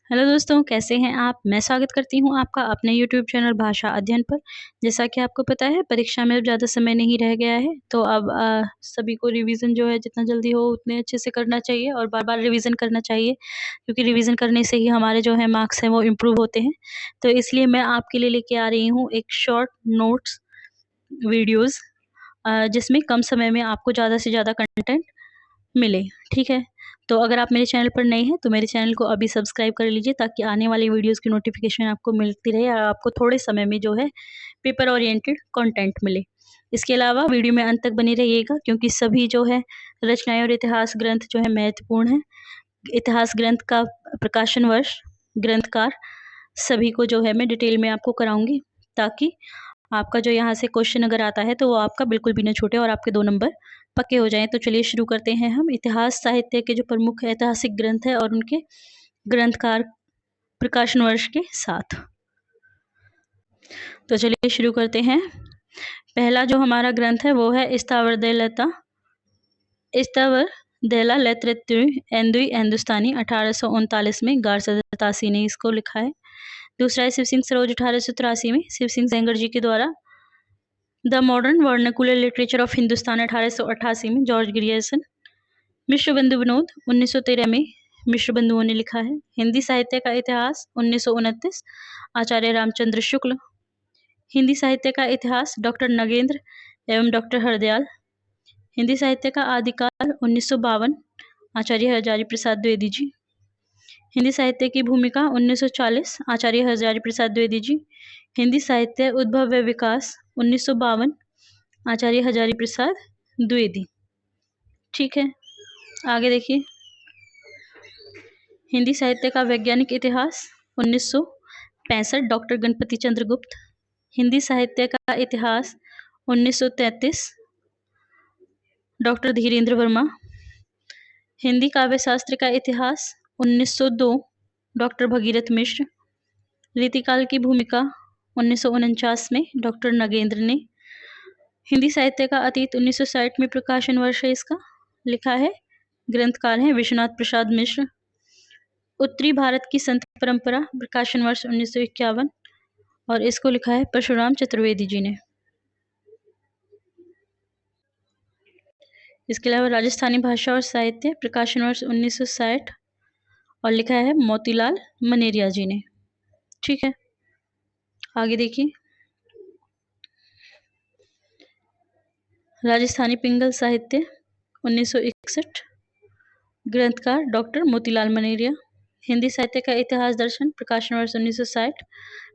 Hello दोस्तों, कैसे हैं आप? मैं स्वागत करती हूँ आपका अपने यूट्यूब चैनल भाषा अध्ययन पर। जैसा कि आपको पता है परीक्षा में अब ज़्यादा समय नहीं रह गया है, तो अब सभी को रिवीज़न जो है जितना जल्दी हो उतने अच्छे से करना चाहिए और बार-बार रिवीज़न करना चाहिए, क्योंकि रिवीज़न करने से ही हमारे जो है मार्क्स हैं वो इम्प्रूव होते हैं। तो इसलिए मैं आपके लिए लेके आ रही हूँ एक शॉर्ट नोट्स वीडियोज़ जिसमें कम समय में आपको ज़्यादा से ज़्यादा कंटेंट मिले, ठीक है? तो अगर आप मेरे चैनल पर नए हैं, तो मेरे चैनल को अभी सब्सक्राइब कर लीजिए ताकि आने वाली वीडियोज़ की नोटिफ़िकेशन आपको मिलती रहे और आपको थोड़े समय में जो है पेपर ओरिएंटेड कंटेंट मिले। इसके अलावा वीडियो में अंत तक बने रहिएगा, क्योंकि सभी जो है रचनाएँ और इतिहास ग्रंथ जो है महत्वपूर्ण हैं। इतिहास ग्रंथ का प्रकाशन वर्ष, ग्रंथकार सभी को जो है मैं डिटेल में आपको कराऊँगी, ताकि आपका जो यहाँ से क्वेश्चन अगर आता है तो वो आपका बिल्कुल भी ना छूटे और आपके 2 नंबर पक्के हो जाएँ। तो चलिए शुरू करते हैं हम इतिहास साहित्य के जो प्रमुख ऐतिहासिक ग्रंथ हैं और उनके ग्रंथकार, प्रकाशन वर्ष के साथ। तो चलिए शुरू करते हैं। पहला जो हमारा ग्रंथ है वो है स्थावरदेला लेत्रत्रि एंदुई हिंदुस्तानी 1839 में गारसद तासी ने इसको लिखा है। दूसरा है शिव सिंह सरोज 1883 में शिव सिंह सेंगर जी के द्वारा। The modern vernacular literature of Hindustan 1888 में जॉर्ज ग्रियर्सन। मिश्र बंधु विनोद 1913 में मिश्र बंधुओं ने लिखा है। हिंदी साहित्य का इतिहास 1929 आचार्य रामचंद्र शुक्ल। हिंदी साहित्य का इतिहास डॉक्टर नगेंद्र एवं डॉक्टर हरदयाल। हिंदी साहित्य का आदिकाल 1952 आचार्य हजारी प्रसाद द्विवेदी जी। हिंदी साहित्य की भूमिका 1940 आचार्य हजारी प्रसाद द्विवेदी जी। हिंदी साहित्य उद्भव व विकास 1952 आचार्य हजारी प्रसाद द्विवेदी। ठीक है, आगे देखिए। हिंदी साहित्य का वैज्ञानिक इतिहास 1965 डॉक्टर गणपति चंद्र गुप्त। हिंदी साहित्य का इतिहास 1933 डॉक्टर धीरेन्द्र वर्मा। हिंदी काव्य शास्त्र का इतिहास 1902 डॉक्टर भगीरथ मिश्र। रीतिकाल की भूमिका 1949 में डॉक्टर नगेंद्र ने। हिंदी साहित्य का अतीत 1960 में प्रकाशन वर्ष है इसका, लिखा है। ग्रंथकार हैं विश्वनाथ प्रसाद मिश्र। उत्तरी भारत की संत परंपरा प्रकाशन वर्ष 1951 और इसको लिखा है परशुराम चतुर्वेदी जी ने। इसके अलावा राजस्थानी भाषा और साहित्य प्रकाशन वर्ष 1960 और लिखा है मोतीलाल मनेरिया जी ने। ठीक है, आगे देखिए। राजस्थानी पिंगल साहित्य 1961 ग्रंथकार डॉक्टर मोतीलाल मनेरिया। हिंदी साहित्य का इतिहास दर्शन प्रकाशन वर्ष 1960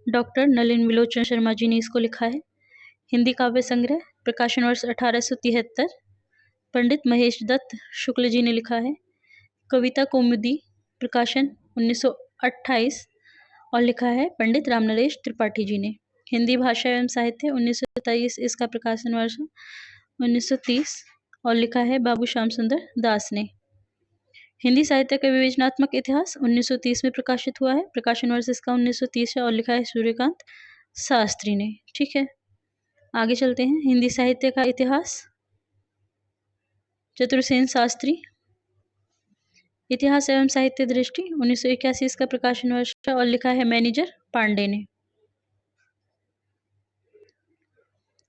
डॉक्टर नलिन विलोचन शर्मा जी ने इसको लिखा है। हिंदी काव्य संग्रह प्रकाशन वर्ष 1873 पंडित महेश दत्त शुक्ल जी ने लिखा है। कविता कौमुदी प्रकाशन 1928 और लिखा है पंडित रामनरेश त्रिपाठी जी ने। हिंदी भाषा एवं साहित्य 1923 इसका प्रकाशन वर्ष 1930 और लिखा है बाबू श्याम सुंदर दास ने। हिंदी साहित्य का विवेचनात्मक इतिहास 1930 में प्रकाशित हुआ है। प्रकाशन वर्ष इसका 1930 है और लिखा है सूर्यकांत शास्त्री ने। ठीक है, आगे चलते हैं। हिंदी साहित्य का इतिहास चतुरसेन शास्त्री। इतिहास एवं साहित्य दृष्टि 1981 इसका प्रकाशन वर्ष है और लिखा है मैनेजर पांडे ने।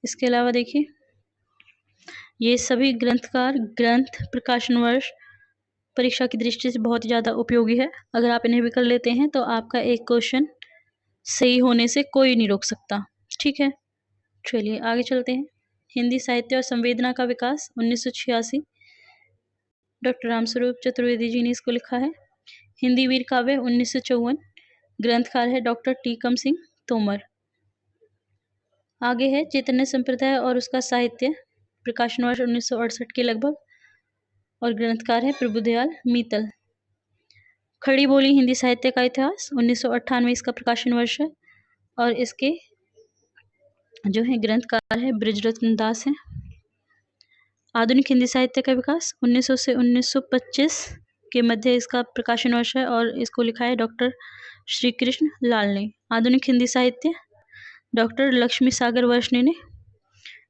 इसके अलावा देखिए, ये सभी ग्रंथकार ग्रंथ प्रकाशन वर्ष परीक्षा की दृष्टि से बहुत ही ज़्यादा उपयोगी है। अगर आप इन्हें भी कर लेते हैं तो आपका एक क्वेश्चन सही होने से कोई नहीं रोक सकता। ठीक है, चलिए आगे चलते हैं। हिंदी साहित्य और संवेदना का विकास 1986 डॉक्टर रामस्वरूप चतुर्वेदी जी ने इसको लिखा है। हिंदी वीर काव्य 1954 ग्रंथकार है डॉक्टर टीकम सिंह तोमर। आगे है चैतन्य संप्रदाय और उसका साहित्य प्रकाशन वर्ष 1968 के लगभग और ग्रंथकार है प्रभुदयाल मीतल। खड़ी बोली हिंदी साहित्य का इतिहास 1998 इसका प्रकाशन वर्ष है और इसके जो है ग्रंथकार है बृजरत्न दास हैं। आधुनिक हिंदी साहित्य का विकास 1900 से 1925 के मध्य इसका प्रकाशन वर्ष है और इसको लिखा है डॉक्टर श्री कृष्ण लाल ने। आधुनिक हिंदी साहित्य डॉक्टर लक्ष्मी सागर वर्ष्णे ने।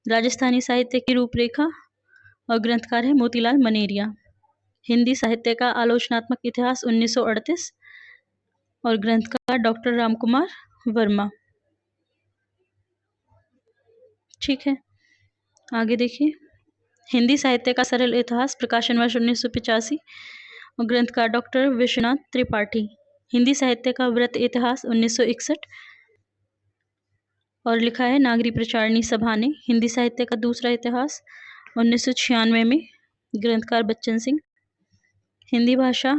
राजस्थानी साहित्य की रूपरेखा और ग्रंथकार है मोतीलाल मनेरिया। हिंदी साहित्य का आलोचनात्मक इतिहास 1938 और ग्रंथकार डॉक्टर रामकुमार वर्मा। ठीक है, आगे देखिए। हिंदी साहित्य का सरल इतिहास, प्रकाशन वर्ष 1985 और ग्रंथकार डॉक्टर विश्वनाथ त्रिपाठी। हिंदी साहित्य का वृत्त इतिहास 1961 और लिखा है नागरी प्रचारणी सभा ने। हिंदी साहित्य का दूसरा इतिहास 1996 में, ग्रंथकार बच्चन सिंह। हिंदी भाषा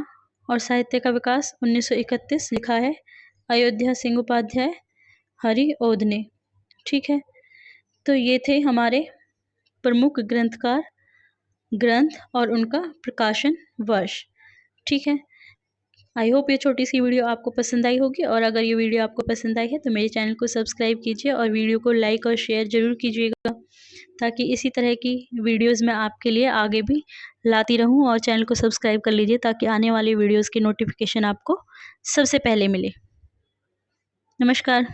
और साहित्य का विकास 1931, लिखा है अयोध्या सिंह उपाध्याय, हरि ओद ने। ठीक है, तो ये थे हमारे प्रमुख ग्रंथकार, ग्रंथ और उनका प्रकाशन वर्ष। ठीक है, आई होप ये छोटी सी वीडियो आपको पसंद आई होगी, और अगर ये वीडियो आपको पसंद आई है तो मेरे चैनल को सब्सक्राइब कीजिए और वीडियो को लाइक और शेयर ज़रूर कीजिएगा, ताकि इसी तरह की वीडियोस मैं आपके लिए आगे भी लाती रहूं। और चैनल को सब्सक्राइब कर लीजिए ताकि आने वाली वीडियोस की नोटिफिकेशन आपको सबसे पहले मिले। नमस्कार।